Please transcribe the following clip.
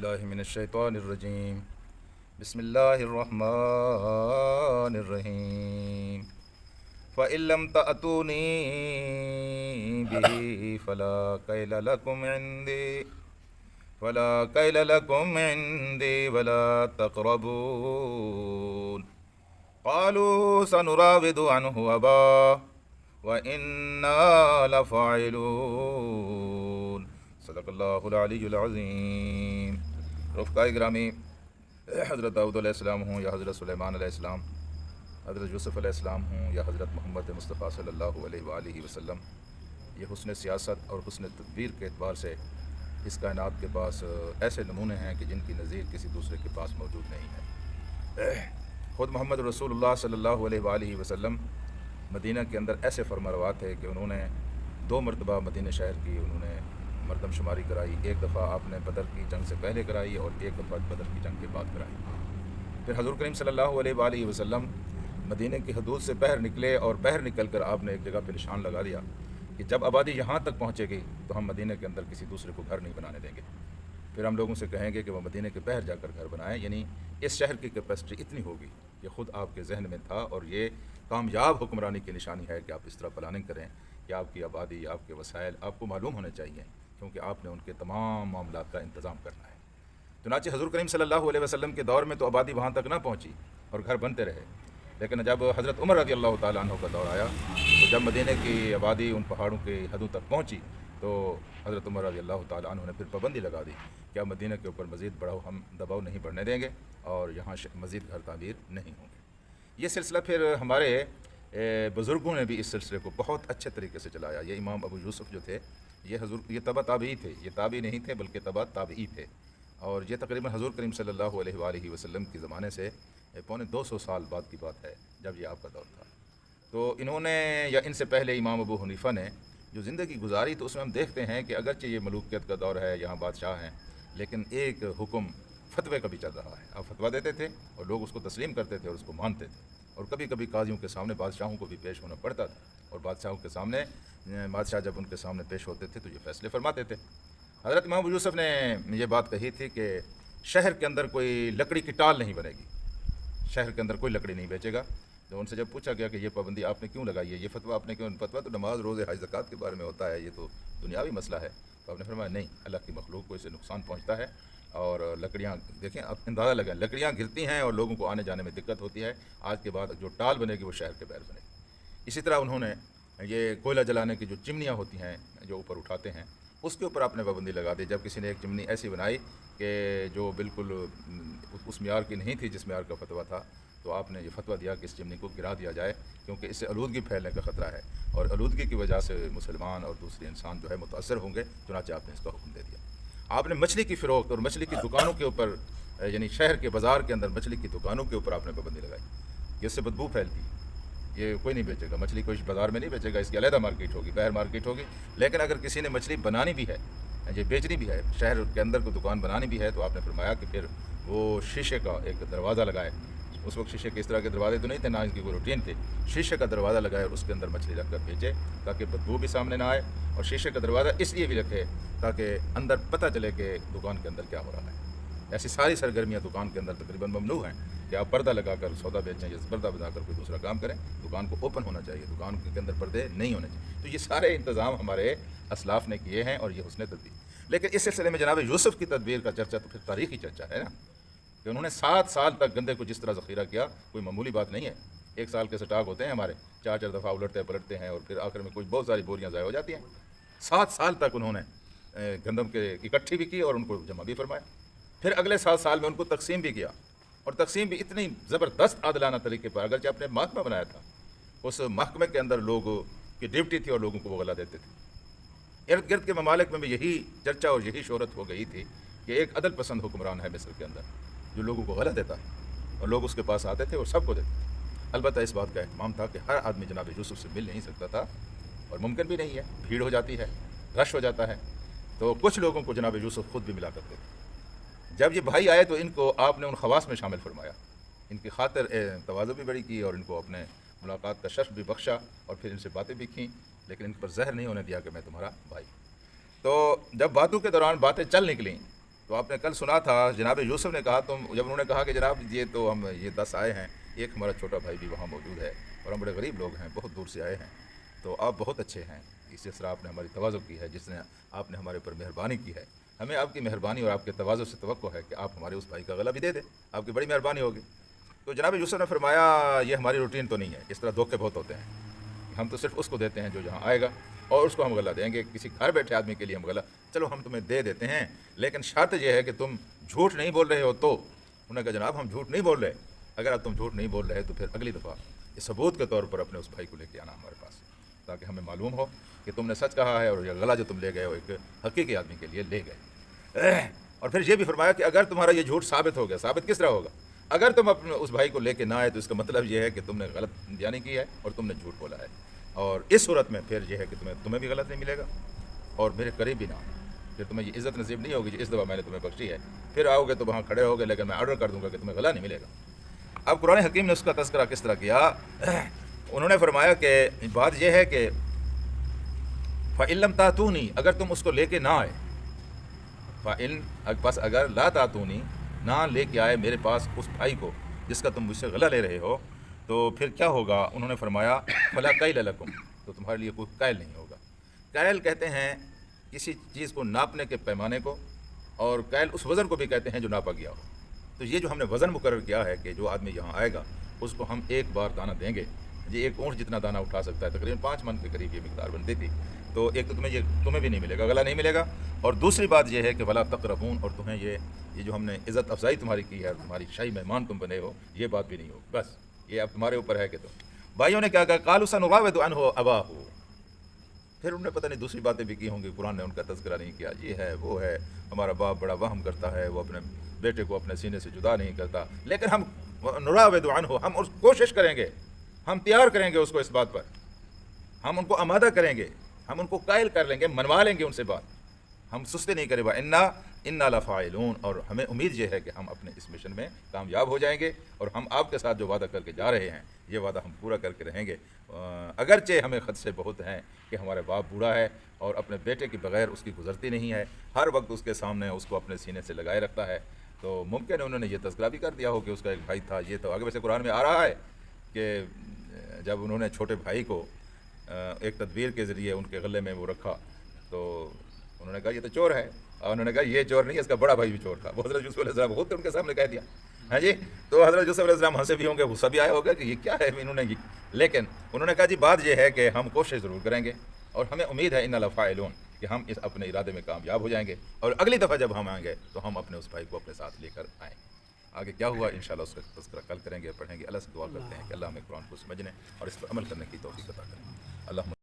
باللہ من الشیطان الرجیم بسم اللہ الرحمن الرحیم فَإِن لَّمْ تَأْتُونِي بِهِ فَلَا كَيْلَ لَكُمْ عِندِي وَلَا تَقْرَبُونَ قَالُوا سَنُرَاوِدُ عَنْهُ أَبَاهُ وَإِنَّا لَفَاعِلُونَ صدق اللہ العلی العظیم۔ رفقائے گرامی، حضرت داؤد علیہ السلام ہوں یا حضرت سلیمان علیہ السلام، حضرت یوسف علیہ السلام ہوں یا حضرت محمد مصطفیٰ صلی اللہ علیہ وآلہ وسلم، یہ حسن سیاست اور حسن تدبیر کے اعتبار سے اس کائنات کے پاس ایسے نمونے ہیں کہ جن کی نظیر کسی دوسرے کے پاس موجود نہیں ہے۔ خود محمد رسول اللہ صلی اللہ علیہ وآلہ وسلم مدینہ کے اندر ایسے فرمانروا تھے کہ انہوں نے 2 مرتبہ مدینہ شہر کی انہوں نے مردم شماری کرائی۔ ایک دفعہ آپ نے بدر کی جنگ سے پہلے کرائی اور ایک دفعہ بدر کی جنگ کے بعد کرائی۔ پھر حضور کریم صلی اللہ علیہ وآلہ وسلم مدینہ کی حدود سے باہر نکلے اور باہر نکل کر آپ نے ایک جگہ پہ نشان لگا دیا کہ جب آبادی یہاں تک پہنچے گی تو ہم مدینہ کے اندر کسی دوسرے کو گھر نہیں بنانے دیں گے۔ پھر ہم لوگوں سے کہیں گے کہ وہ مدینہ کے باہر جا کر گھر بنائیں، یعنی اس شہر کی کیپیسٹی اتنی ہوگی۔ یہ خود آپ کے ذہن میں تھا اور یہ کامیاب حکمرانی کی نشانی ہے کہ آپ اس طرح پلاننگ کریں کہ آپ کی آبادی، آپ کے وسائل آپ کو معلوم ہونے چاہیے، کیونکہ آپ نے ان کے تمام معاملات کا انتظام کرنا ہے۔ چنانچہ حضور کریم صلی اللہ علیہ وسلم کے دور میں تو آبادی وہاں تک نہ پہنچی اور گھر بنتے رہے، لیکن جب حضرت عمر رضی اللہ تعالیٰ عنہ کا دور آیا تو جب مدینہ کی آبادی ان پہاڑوں کی حدوں تک پہنچی تو حضرت عمر رضی اللہ تعالیٰ عنہ نے پھر پابندی لگا دی کہ اب مدینہ کے اوپر مزید ہم دباؤ نہیں بڑھنے دیں گے اور یہاں مزید گھر تعمیر نہیں ہوں گے۔ یہ سلسلہ پھر ہمارے بزرگوں نے بھی اس سلسلے کو بہت اچھے طریقے سے چلایا۔ یہ امام ابو یوسف جو تھے یہ تبع تابعی تھے، یہ تابعی نہیں تھے بلکہ تبع تابعی تھے، اور یہ تقریباً حضور کریم صلی اللہ علیہ وآلہ وسلم کے زمانے سے 250 سال بعد کی بات ہے جب یہ آپ کا دور تھا۔ تو انہوں نے یا ان سے پہلے امام ابو حنیفہ نے جو زندگی گزاری تو اس میں ہم دیکھتے ہیں کہ اگرچہ یہ ملوکیت کا دور ہے، یہاں بادشاہ ہیں، لیکن ایک حکم فتوے کا بھی چل رہا ہے۔ آپ فتویٰ دیتے تھے اور لوگ اس کو تسلیم کرتے تھے اور اس کو مانتے تھے، اور کبھی کبھی قاضیوں کے سامنے بادشاہوں کو بھی پیش ہونا پڑتا تھا، اور بادشاہوں کے سامنے بادشاہ جب ان کے سامنے پیش ہوتے تھے تو یہ فیصلے فرماتے تھے۔ حضرت امام ابو یوسف نے یہ بات کہی تھی کہ شہر کے اندر کوئی لکڑی کی ٹال نہیں بنے گی، شہر کے اندر کوئی لکڑی نہیں بیچے گا۔ تو ان سے جب پوچھا گیا کہ یہ پابندی آپ نے کیوں لگائی ہے، یہ فتویٰ آپ نے کیوں؟ فتویٰ تو نماز، روزے، حج، زکوٰۃ کے بارے میں ہوتا ہے، یہ تو دنیاوی مسئلہ ہے۔ تو آپ نے فرمایا نہیں، اللہ کی مخلوق کو اس سے نقصان پہنچتا ہے، اور لکڑیاں دیکھیں، آپ اندازہ لگائیں، لکڑیاں گرتی ہیں اور لوگوں کو آنے جانے میں دقت ہوتی ہے۔ آج کے بعد جو ٹال بنے گی وہ شہر کے باہر بنے گی۔ اسی طرح انہوں نے یہ کوئلہ جلانے کی جو چمنیاں ہوتی ہیں جو اوپر اٹھاتے ہیں، اس کے اوپر آپ نے پابندی لگا دی۔ جب کسی نے ایک چمنی ایسی بنائی کہ جو بالکل اس معیار کی نہیں تھی جس معیار کا فتویٰ تھا، تو آپ نے یہ فتویٰ دیا کہ اس چمنی کو گرا دیا جائے، کیونکہ اس سے آلودگی پھیلنے کا خطرہ ہے، اور آلودگی کی وجہ سے مسلمان اور دوسرے انسان جو ہے متاثر ہوں گے، چنانچہ آپ نے اس کا حکم دے دیا۔ آپ نے مچھلی کی فروخت اور مچھلی کی دکانوں کے اوپر، یعنی شہر کے بازار کے اندر مچھلی کی دکانوں کے اوپر آپ نے پابندی لگائی کہ اس سے بدبو پھیلتی ہے، یہ کوئی نہیں بیچے گا، مچھلی کوئی بازار میں نہیں بیچے گا، اس کی علیحدہ مارکیٹ ہوگی، باہر مارکیٹ ہوگی۔ لیکن اگر کسی نے مچھلی بنانی بھی ہے، یہ بیچنی بھی ہے، شہر کے اندر کو دکان بنانی بھی ہے، تو آپ نے فرمایا کہ پھر وہ شیشے کا ایک دروازہ لگائے۔ اس وقت شیشے کے اس طرح کے دروازے تو نہیں تھے، نہ اس کی کوئی روٹین تھی، شیشے کا دروازہ لگائے اور اس کے اندر مچھلی رکھ کر بیچے تاکہ بدبو بھی سامنے نہ آئے، اور شیشے کا دروازہ اس لیے بھی رکھے تاکہ اندر پتہ چلے کہ دکان کے اندر کیا ہو رہا ہے۔ ایسی ساری سرگرمیاں دکان کے اندر تقریباً ممنوع ہیں کہ آپ پردہ لگا کر سودا بیچیں یا پردہ بنا کر کوئی دوسرا کام کریں۔ دکان کو اوپن ہونا چاہیے، دکان کے اندر پردے نہیں ہونے چاہیے۔ تو یہ سارے انتظام ہمارے اسلاف نے کیے ہیں، اور یہ حسن تدبیر۔ لیکن اس سلسلے میں جناب یوسف کی تدبیر کا چرچا تو پھر تاریخی چرچا ہے نا، کہ انہوں نے 7 سال تک گندے کو جس طرح ذخیرہ کیا، کوئی معمولی بات نہیں ہے۔ 1 سال کے سٹاک ہوتے ہیں ہمارے، 4 دفعہ الٹتے پلٹتے ہیں، اور پھر آخر میں کوئی بہت ساری بوریاں ضائع ہو جاتی ہیں۔ 7 سال تک انہوں نے گندم کے اکٹھی بھی کی اور ان کو جمع بھی فرمایا۔ پھر اگلے 7 سال میں ان کو تقسیم بھی کیا، اور تقسیم بھی اتنی زبردست عادلانہ طریقے پر، اگرچہ آپ نے محکمہ بنایا تھا، اس محکمے کے اندر لوگوں کی ڈیوٹی تھی اور لوگوں کو وہ غلہ دیتے تھے۔ ارد گرد کے ممالک میں بھی یہی چرچا اور یہی شہرت ہو گئی تھی کہ ایک عدل پسند حکمران ہے مصر کے اندر جو لوگوں کو غلہ دیتا ہے، اور لوگ اس کے پاس آتے تھے اور سب کو دیتے تھے۔ البتہ اس بات کا اہتمام تھا کہ ہر آدمی جناب یوسف سے مل نہیں سکتا تھا، اور ممکن بھی نہیں ہے، بھیڑ ہو جاتی ہے، رش ہو جاتا ہے، تو کچھ لوگوں کو جناب یوسف خود بھی ملا کرتے تھے۔ جب یہ بھائی آئے تو ان کو آپ نے ان خواص میں شامل فرمایا، ان کی خاطر تواضع بھی بڑی کی، اور ان کو اپنے ملاقات کا شرف بھی بخشا، اور پھر ان سے باتیں بھی کیں، لیکن ان پر زہر نہیں ہونے دیا کہ میں تمہارا بھائی۔ تو جب باتوں کے دوران باتیں چل نکلیں تو تو آپ نے کل سنا تھا جناب یوسف نے کہا جب انہوں نے کہا کہ جناب یہ تو ہم یہ 10 آئے ہیں، ایک ہمارا چھوٹا بھائی بھی وہاں موجود ہے اور ہم بڑے غریب لوگ ہیں، بہت دور سے آئے ہیں، تو آپ بہت اچھے ہیں، اس طرح آپ نے ہماری تواضع کی ہے، جس نے آپ نے ہمارے اوپر مہربانی کی ہے، ہمیں آپ کی مہربانی اور آپ کے تواضع سے توقع ہے کہ آپ ہمارے اس بھائی کا غلہ بھی دے دیں، آپ کی بڑی مہربانی ہوگی۔ تو جناب یوسف نے فرمایا یہ ہماری روٹین تو نہیں ہے، اس طرح دھوکے بہت ہوتے ہیں، ہم تو صرف اس کو دیتے ہیں جو جہاں آئے گا اور اس کو ہم غلہ دیں گے، کسی گھر بیٹھے آدمی کے لیے ہم غلہ چلو ہم تمہیں دے دیتے ہیں، لیکن شرط یہ ہے کہ تم جھوٹ نہیں بول رہے ہو۔ تو انہوں نے کہا جناب ہم جھوٹ نہیں بول رہے، اگر اب تم جھوٹ نہیں بول رہے تو پھر اگلی دفعہ یہ ثبوت کے طور پر اپنے اس بھائی کو لے کے آنا ہمارے پاس، تاکہ ہمیں معلوم ہو کہ تم نے سچ کہا ہے اور یہ غلہ جو تم لے گئے ہو ایک حقیقی آدمی کے لیے لے گئے۔ اور پھر یہ بھی فرمایا کہ اگر تمہارا یہ جھوٹ ثابت ہو گیا، ثابت کس طرح ہوگا؟ اگر تم اپنے اس بھائی کو لے کے نہ آئے تو اس کا مطلب یہ ہے کہ تم نے غلط بیانی کی ہے اور تم نے جھوٹ بولا ہے، اور اس صورت میں پھر یہ ہے کہ تمہیں بھی غلط نہیں ملے گا اور میرے قریب بھی نہ آؤ، پھر تمہیں یہ عزت نصیب نہیں ہوگی جو اس دفعہ میں نے تمہیں بخشی ہے، پھر آؤ گے تو وہاں کھڑے ہوگے لیکن میں آرڈر کر دوں گا کہ تمہیں غلہ نہیں ملے گا۔ اب قرآن حکیم نے اس کا تذکرہ کس طرح کیا؟ انہوں نے فرمایا کہ بات یہ ہے کہ فَإِن لَمْ تَأْتُونِي، اگر تم اس کو لے کے نہ آئے، بس اگر لا تَأْتُونِی، نہ لے کے آئے میرے پاس اس بھائی کو جس کا تم مجھ سے غلہ لے رہے ہو، تو پھر کیا ہوگا؟ انہوں نے فرمایا فَلَا كَيْلَ لَكُمْ، تو تمہارے لیے کوئی کائل نہیں ہوگا۔ کائل کہتے ہیں کسی چیز کو ناپنے کے پیمانے کو، اور کائل اس وزن کو بھی کہتے ہیں جو ناپا گیا ہو۔ تو یہ جو ہم نے وزن مقرر کیا ہے کہ جو آدمی یہاں آئے گا اس کو ہم ایک بار دانہ دیں گے، یہ ایک اونٹ جتنا دانہ اٹھا سکتا ہے، تقریباً 5 من کے قریب یہ مقدار بنتی تھی، تو ایک تو تمہیں بھی نہیں ملے گا، غلہ نہیں ملے گا، اور دوسری بات یہ ہے کہ ولا تقربون، اور تمہیں یہ جو ہم نے عزت افزائی تمہاری کی ہے اور تمہاری شاہی مہمان تم بنے ہو، یہ بات بھی نہیں ہو، بس یہ اب تمہارے اوپر ہے کہ تم۔ بھائیوں نے کیا کہا؟ قالوا سنراود عنہ اباہ، پھر انہوں نے پتہ نہیں دوسری باتیں بھی کی ہوں گی، قرآن نے ان کا تذکرہ نہیں کیا، یہ ہے وہ ہے، ہمارا باپ بڑا وہم کرتا ہے، وہ اپنے بیٹے کو اپنے سینے سے جدا نہیں کرتا، لیکن ہم نراود عنہ، ہم اس کوشش کریں گے، ہم تیار کریں گے اس کو اس بات پر، ہم ان کو آمادہ کریں گے، ہم ان کو قائل کر لیں گے، منوا لیں گے ان سے بات، ہم سستی نہیں کریں، انا لفاعلون، اور ہمیں امید یہ ہے کہ ہم اپنے اس مشن میں کامیاب ہو جائیں گے، اور ہم آپ کے ساتھ جو وعدہ کر کے جا رہے ہیں یہ وعدہ ہم پورا کر کے رہیں گے، اگرچہ ہمیں خدشے بہت ہیں کہ ہمارے باپ بوڑھا ہے اور اپنے بیٹے کے بغیر اس کی گزرتی نہیں ہے، ہر وقت اس کے سامنے اس کو اپنے سینے سے لگائے رکھتا ہے، تو ممکن ہے انہوں نے یہ تذکرہ بھی کر دیا ہو کہ اس کا ایک بھائی تھا، یہ تو آگے ویسے قرآن میں آ رہا ہے کہ جب انہوں نے چھوٹے بھائی کو ایک تدبیر کے ذریعے ان کے غلے میں وہ رکھا تو انہوں نے کہا یہ تو چور ہے، اور انہوں نے کہا یہ چور نہیں، اس کا بڑا بھائی بھی چور تھا، وہ حضرت یوسف علیہ السلام خود ان کے سامنے کہہ دیا، ہاں جی، تو حضرت یوسف علیہ السلام ہنسے بھی ہوں گے، غصہ بھی آیا ہوگا کہ یہ کیا ہے انہوں نے، لیکن انہوں نے کہا جی بات یہ ہے کہ ہم کوشش ضرور کریں گے اور ہمیں امید ہے ان لفاعلون کہ ہم اس اپنے ارادے میں کامیاب ہو جائیں گے، اور اگلی دفعہ جب ہم آئیں گے تو ہم اپنے اس بھائی کو اپنے ساتھ لے کر آئیں گے۔ آگے کیا ہوا انشاءاللہ اس کا تذکرہ کل کریں گے، پڑھیں گے۔ اللہ سے دعا کرتے ہیں کہ اللہ ہمیں قرآن کو سمجھنے اور اس پر عمل کرنے کی توفیق عطا کریں۔ اللہ